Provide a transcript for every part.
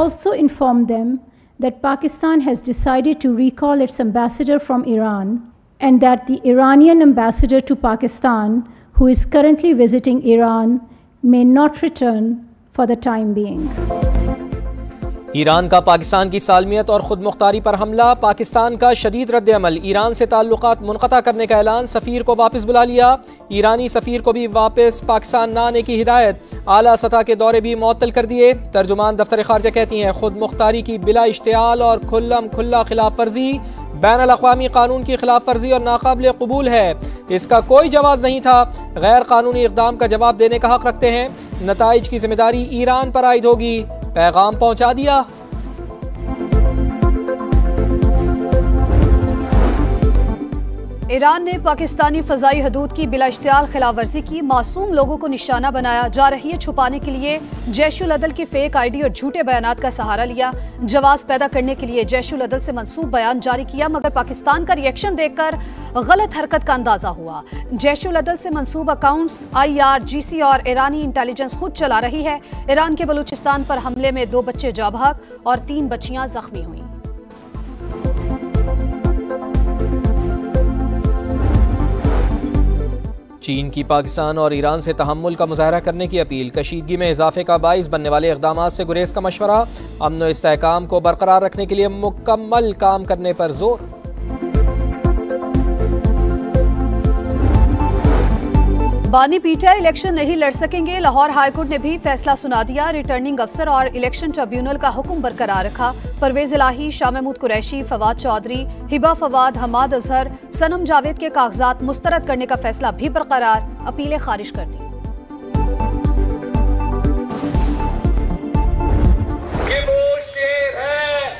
also informed them that Pakistan has decided to recall its ambassador from Iran and that the Iranian ambassador to Pakistan, who is currently visiting Iran, may not return for the time being. Iran का पाकिस्तान की सालमियत और खुद मुख्तारी पर हमला, पाकिस्तान का शदीद रद्द-ए-अमल, Iran से ताल्लुकात मुनक़ता करने का ऐलान, सफ़ीर को वापस बुला लिया, ईरानी सफ़ीर को भी वापस पाकिस्तान न आने की हिदायत, आला सतह के दौरे भी मुअत्तल कर दिए। तर्जुमान दफ्तर ख़ारजा कहती हैं खुद मुख्तारी की बिला इश्तियाल और खुल्लम खुल्ला खिलाफ वर्जी बैनुल अक़वामी कानून की खिलाफ वर्जी और नाकाबिल कबूल है। इसका कोई जवाब नहीं था, गैर कानूनी इक़दाम का जवाब देने का हक़ रखते हैं, नताइज की जिम्मेदारी ईरान पर आयद होगी, पैगाम पहुंचा दिया। ईरान ने पाकिस्तानी फ़ज़ाई हदूद की बिला इश्तियाल खिलाफ वर्जी की, मासूम लोगों को निशाना बनाया जा रही है। छुपाने के लिए जैशुल अदल की फेक आईडी और झूठे बयानात का सहारा लिया। जवाब पैदा करने के लिए जैशुल अदल से मंसूब बयान जारी किया, मगर पाकिस्तान का रिएक्शन देखकर गलत हरकत का अंदाजा हुआ। जैशुल अदल से मंसूब अकाउंट्स IRGC और ईरानी इंटेलिजेंस खुद चला रही है। ईरान के बलूचिस्तान पर हमले में 2 बच्चे जाँ बहक और 3 बच्चियां जख्मी हुई। चीन की पाकिस्तान और ईरान से तहम्मुल का मुजाहरा करने की अपील, कशीदगी में इजाफे का बाइस बनने वाले इक़दामात से गुरेज का मशवरा, अमन व इस्तेहकाम को बरकरार रखने के लिए मुकम्मल काम करने पर जोर। बानी पीटीआई इलेक्शन नहीं लड़ सकेंगे, लाहौर हाईकोर्ट ने भी फैसला सुना दिया। रिटर्निंग अफसर और इलेक्शन ट्रिब्यूनल का हुक्म बरकरार रखा। परवेज इलाही, शाह महमूद कुरैशी, फवाद चौधरी, हिबा फवाद, हमाद अजहर, सनम जावेद के कागजात मुस्तरद करने का फैसला भी बरकरार, अपीलें खारिज कर दी। ये वो शेर है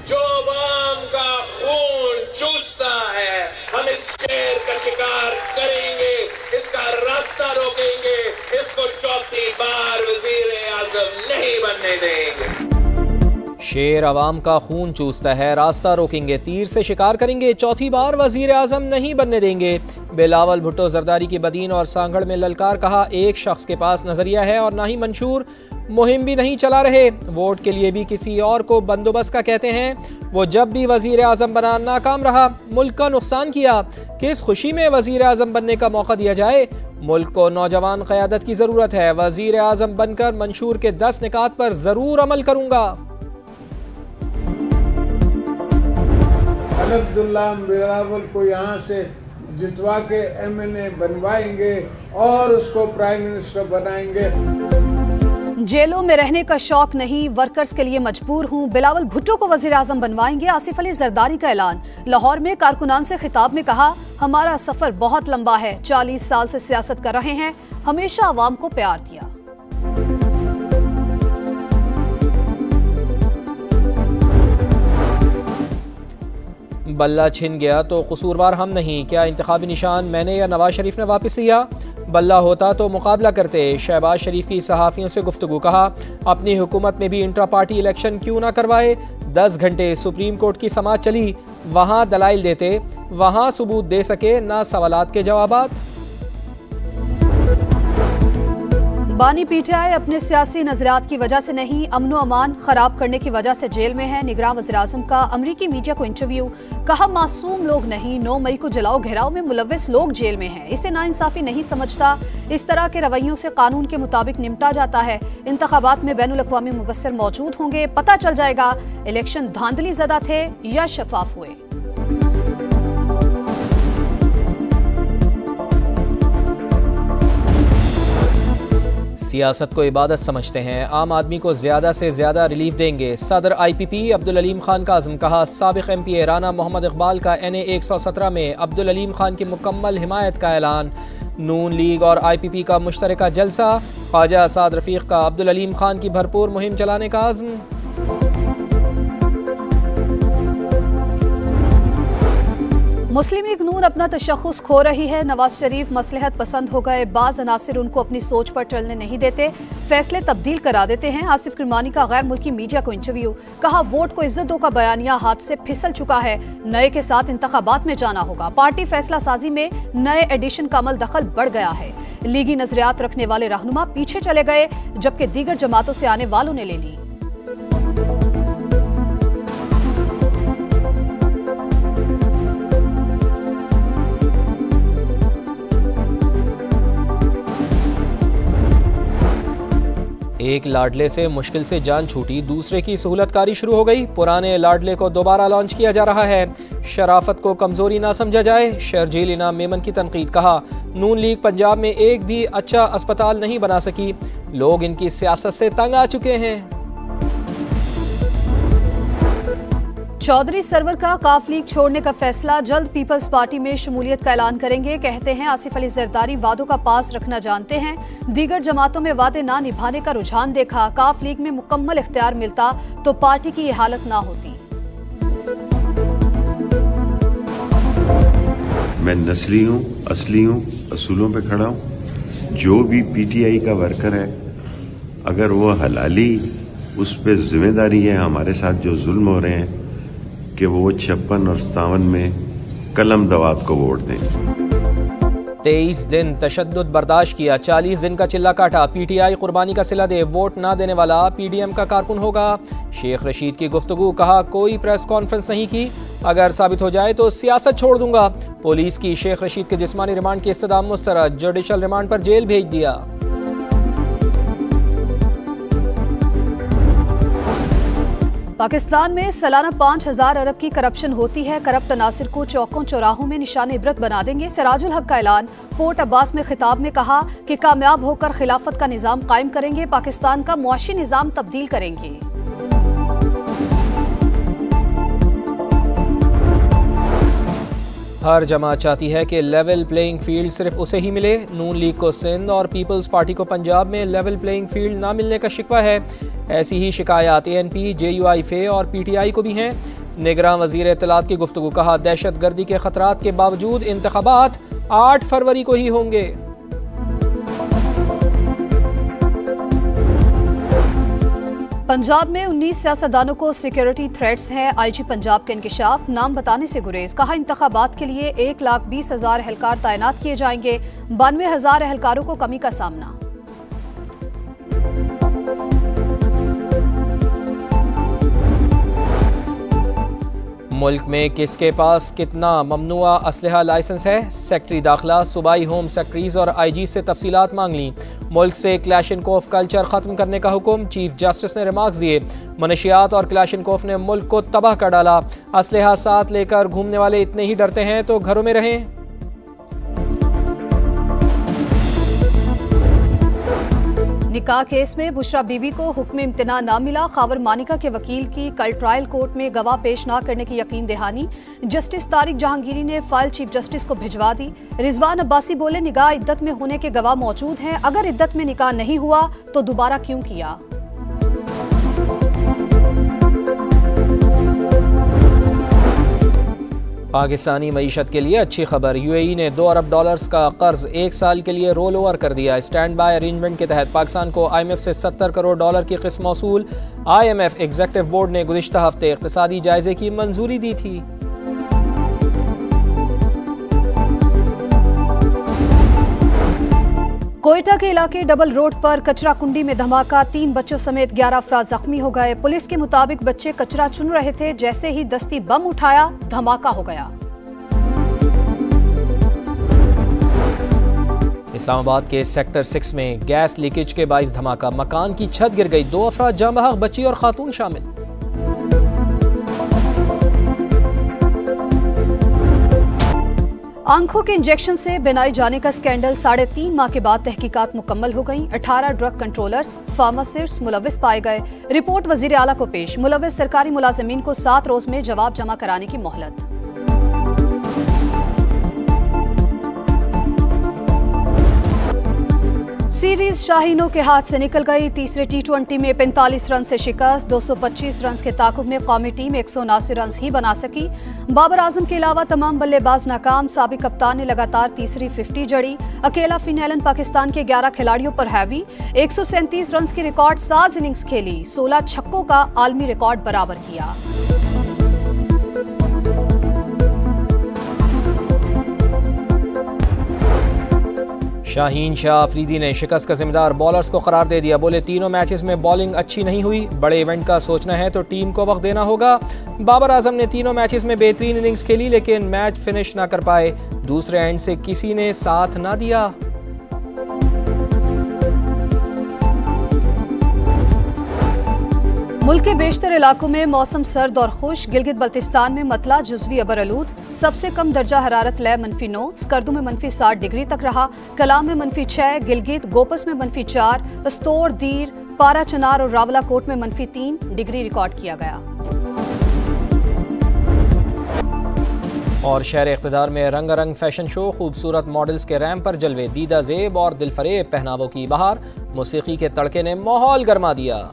जो अवाम का खून चूसता है, हम इस शेर का शिकार करेंगे, इसका रास्ता रोकेंगे, इसको चौथी बार वजीर आजम नहीं बनने देंगे। शेर अवाम का खून चूसता है, रास्ता रोकेंगे, तीर से शिकार करेंगे, चौथी बार वजीर आजम नहीं बनने देंगे। बिलावल भुट्टो जरदारी की बदीन और सांगड़ में ललकार, कहा एक शख्स के पास नजरिया है और ना ही मंशूर, मुहिम भी नहीं चला रहे, वोट के लिए भी किसी और को बंदोबस्त का कहते हैं। वो जब भी वजीर आजम बना नाकाम रहा, मुल्क का नुकसान किया, किस खुशी में वजीर आजम बनने का मौका दिया जाए। मुल्क को नौजवान क़यादत की ज़रूरत है, वजीर आजम बनकर मंशूर के 10 निकात पर ज़रूर अमल करूँगा। अब्दुल्ला बिलावल को यहाँ से जितवा के MNA बनवाएंगे और उसको प्राइम मिनिस्टर बनाएंगे। जेलों में रहने का शौक नहीं, वर्कर्स के लिए मजबूर हूं, बिलावल भुट्टो को वजीर आजम बनवाएंगे। आसिफ अली जरदारी का ऐलान, लाहौर में कारकुनान से खिताब में कहा हमारा सफर बहुत लंबा है, 40 साल से सियासत कर रहे हैं, हमेशा अवाम को प्यार दिया। बल्ला छिन गया तो कसूरवार हम नहीं, क्या इंतखाबी निशान मैंने या नवाज शरीफ ने वापस लिया? बल्ला होता तो मुकाबला करते। शहबाज शरीफ की सहाफ़ियों से गुफ्तगू, कहा अपनी हुकूमत में भी इंट्रा पार्टी इलेक्शन क्यों ना करवाए। 10 घंटे सुप्रीम कोर्ट की समाअत चली, वहाँ दलाइल देते, वहाँ सबूत दे सके ना सवालात के जवाबात। बानी पीटीआई अपने सियासी नजरियात की वजह से नहीं, अमनो अमान खराब करने की वजह से जेल में है। निगरान वज़ीर आज़म का अमरीकी मीडिया को इंटरव्यू, कहा मासूम लोग नहीं, 9 मई को जलाओ घेराव में मुलव्वस लोग जेल में हैं, इसे नाइंसाफी नहीं समझता। इस तरह के रवैयों से कानून के मुताबिक निपटा जाता है। इंतखाबात में बैनुल अक़वामी मुबस्सिर मौजूद होंगे, पता चल जाएगा इलेक्शन धांधली ज़दा थे या शफाफ हुए। सियासत को इबादत समझते हैं, आम आदमी को ज़्यादा से ज़्यादा रिलीफ देंगे। सदर IPP अब्दुल अलीम खान का आज़म, कहा साबिक़ MP राना मोहम्मद इकबाल का NA 117 में अब्दुल अलीम खान की मुकम्मल हिमायत का ऐलान। नून लीग और IPP का मुश्तरका जलसा, ख्वाजा साद रफ़ीक का अब्दुल अलीम खान की भरपूर मुहिम चलाने का आज़म। मुस्लिम लीग नून अपना तशख़्ख़ुस खो रही है। नवाज शरीफ मसलहत पसंद हो गए, बाज़ अनासिर उनको अपनी सोच पर चलने नहीं देते, फैसले तब्दील करा देते हैं। आसिफ किरमानी का गैर मुल्की मीडिया को इंटरव्यू, कहा वोट को इज्जत दो का बयानिया हाथ से फिसल चुका है, नए के साथ इंतखाबात में जाना होगा। पार्टी फैसला साजी में नए एडिशन का अमल दखल बढ़ गया है। लीगी नजरियात रखने वाले रहनुमा पीछे चले गए, जबकि दीगर जमातों से आने वालों ने ले ली। एक लाडले से मुश्किल से जान छूटी, दूसरे की सहूलतकारी शुरू हो गई। पुराने लाडले को दोबारा लॉन्च किया जा रहा है। शराफत को कमजोरी ना समझा जाए, शर्जील इनाम मेमन की तनकीद। कहा, नून लीग पंजाब में एक भी अच्छा अस्पताल नहीं बना सकी, लोग इनकी सियासत से तंग आ चुके हैं। चौधरी सरवर का काफ लीग छोड़ने का फैसला, जल्द पीपल्स पार्टी में शमूलियत का ऐलान करेंगे। कहते हैं आसिफ अली जरदारी वादों का पास रखना जानते हैं, दीगर जमातों में वादे ना निभाने का रुझान देखा। काफ लीग में मुकम्मल इख्तियार मिलता तो पार्टी की ये हालत ना होती। मैं नस्ली हूँ, असली हूँ, असूलों पे खड़ा हूँ। जो भी पीटीआई का वर्कर है, अगर वो हलाली, उस पे जिम्मेदारी है हमारे साथ जो जुल्म हो रहे हैं कि वो 56 और 57 में कलम दवात को वोट दें। 23 दिन तशद्दुद बर्दाश्त किया, 40 दिन का चिल्ला काटा। पीटीआई कुर्बानी का सिला दे, वोट ना देने वाला पीडीएम का कारकुन होगा। शेख रशीद की गुफ्तगू। कहा, कोई प्रेस कॉन्फ्रेंस नहीं की, अगर साबित हो जाए तो सियासत छोड़ दूंगा। पुलिस की शेख रशीद के जिस्मानी रिमांड की इस्तदाम मुस्तरद, जुडिशल रिमांड पर जेल भेज दिया। पाकिस्तान में सालाना 5000 अरब की करप्शन होती है। करप्ट अनासिर को चौकों चौराहों में निशान इबरत बना देंगे। सिराजुल हक का ऐलान। फोर्ट अब्बास में खिताब में कहा कि कामयाब होकर खिलाफत का निजाम कायम करेंगे, पाकिस्तान का मुआशी निजाम तब्दील करेंगे। हर जमात चाहती है कि लेवल प्लेइंग फील्ड सिर्फ उसे ही मिले। नून लीग को सिंध और पीपल्स पार्टी को पंजाब में लेवल प्लेइंग फील्ड ना मिलने का शिकवा है। ऐसी ही शिकायत एएनपी, जेयूआईफे और पीटीआई को भी हैं। निगरान वजीर इत्तलात की गुफ्तगू। कहा, दहशत गर्दी के खतरात के बावजूद इंतखाबात 8 फरवरी को ही होंगे। पंजाब में 19 सियासतदानों को सिक्योरिटी थ्रेट्स हैं। आईजी पंजाब के इंकिशाफ, नाम बताने से गुरेज। कहा, इंतखाबात के लिए 1,20,000 एहलकार तैनात किए जाएंगे। 92,000 एहलकारों को कमी का सामना। मुल्क में किसके पास कितना ममनुआ असलहा लाइसेंस है? सेक्रेटरी दाखिला सूबाई होम सेक्रेटरीज और आईजी से तफसीलात मांग ली। मुल्क से क्लैशनकोफ कल्चर खत्म करने का हुक्म, चीफ जस्टिस ने रिमार्क्स दिए। मनशियात और क्लैशनकोफ ने मुल्क को तबाह कर डाला। असलहा साथ लेकर घूमने वाले इतने ही डरते हैं तो घरों में रहें। निकाह केस में बुशरा बीबी को हुक्म इम्तना ना मिला। खावर मानिका के वकील की कल ट्रायल कोर्ट में गवाह पेश ना करने की यकीन दहानी। जस्टिस तारिक जहांगीरी ने फाइल चीफ जस्टिस को भिजवा दी। रिजवान अब्बासी बोले, निकाह इद्दत में होने के गवाह मौजूद हैं, अगर इद्दत में निकाह नहीं हुआ तो दोबारा क्यों किया। पाकिस्तानी मईशत के लिए अच्छी खबर, यूएई ने $2 अरब का कर्ज 1 साल के लिए रोल ओवर कर दिया। स्टैंड बाय अरेंजमेंट के तहत पाकिस्तान को IMF से $70 करोड़ की किस्त मौसूल। IMF एग्जेक्टिव बोर्ड ने गुज़िश्ता हफ्ते इक़्तिसादी जायजे की मंजूरी दी थी। कोयटा के इलाके डबल रोड पर कचरा कुंडी में धमाका, 3 बच्चों समेत 11 अफराद जख्मी हो गए। पुलिस के मुताबिक बच्चे कचरा चुन रहे थे, जैसे ही दस्ती बम उठाया धमाका हो गया। इस्लामाबाद के सेक्टर 6 में गैस लीकेज के बाइस धमाका, मकान की छत गिर गई, 2 अफराद जाँ बहक, बच्ची और खातून शामिल। आंखों के इंजेक्शन से बनाए जाने का स्कैंडल, 3.5 माह के बाद तहकीकात मुकम्मल हो गई। 18 ड्रग कंट्रोलर्स, फार्मासिस्ट्स मुलविस पाए गए। रिपोर्ट वजीर आला को पेश। मुलविस सरकारी मुलाजिमीन को 7 रोज में जवाब जमा कराने की मोहलत। सीरीज शाहीनों के हाथ से निकल गई। तीसरे T20 में 45 रन से शिकस्त। 225 रन के ताकुब में कौमी टीम 179 रन ही बना सकी। बाबर आजम के अलावा तमाम बल्लेबाज नाकाम। साबिक कप्तान ने लगातार तीसरी 50 जड़ी। अकेला फिन एलन पाकिस्तान के 11 खिलाड़ियों पर हैवी। 137 रन की रिकॉर्ड साज इनिंग्स खेली। 16 छक्कों का आलमी रिकॉर्ड बराबर किया। शाहीन शाह अफरीदी ने शिकस्त का जिम्मेदार बॉलर्स को करार दे दिया। बोले, तीनों मैचेस में बॉलिंग अच्छी नहीं हुई, बड़े इवेंट का सोचना है तो टीम को वक्त देना होगा। बाबर आजम ने तीनों मैचेस में बेहतरीन इनिंग्स खेली, लेकिन मैच फिनिश ना कर पाए। दूसरे एंड से किसी ने साथ ना दिया। मुल्क के बेशतर इलाकों में मौसम सर्द और खुश। गिलगित बल्तिस्तान में मतला जुज़वी अबरआलूद। सबसे कम दर्जा हरारत लय -9, स्कर्दू में -7 डिग्री तक रहा। कलाम में -6, गिलगित गोपस में -4, पस्तौर, दीर, पारा चनार और रावलाकोट में -3 डिग्री रिकॉर्ड किया गया। और शहर इक़्तिदार में रंगारंग फैशन शो, खूबसूरत मॉडल्स के रैंप पर जलवे, दीदा ज़ेब और दिलफरेब पहनावों की बहार। मौसीकी के तड़के ने माहौल गरमा दिया।